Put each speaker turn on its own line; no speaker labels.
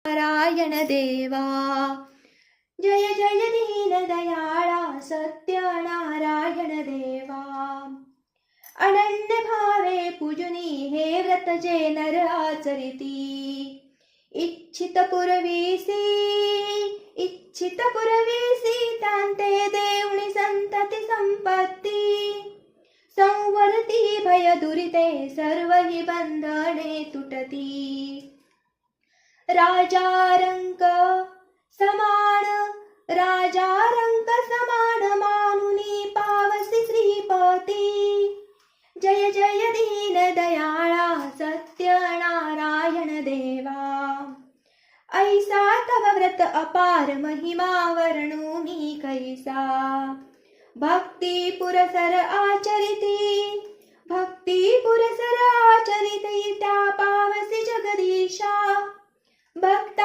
नारायण देवा। जय जय दीन दयाळा सत्यनारायण देवा। अनन्य भावे पूजनी हे व्रत जे नर आचरिती। इच्छित पुरवीसी त्यांते देऊणी संतती संपत्ती। संवरती भय दुरिते सर्व ही बंधने तुटती। राजारंक समान मानुनी पावसी श्रीपती। जय जय दीन दयाळा सत्यनारायण देवा। ऐसा तव व्रत अपार महिमा वर्णू मी कैसा। भक्ती पुरसर आचरिती त्या पावसी जगदीशा। भक्ता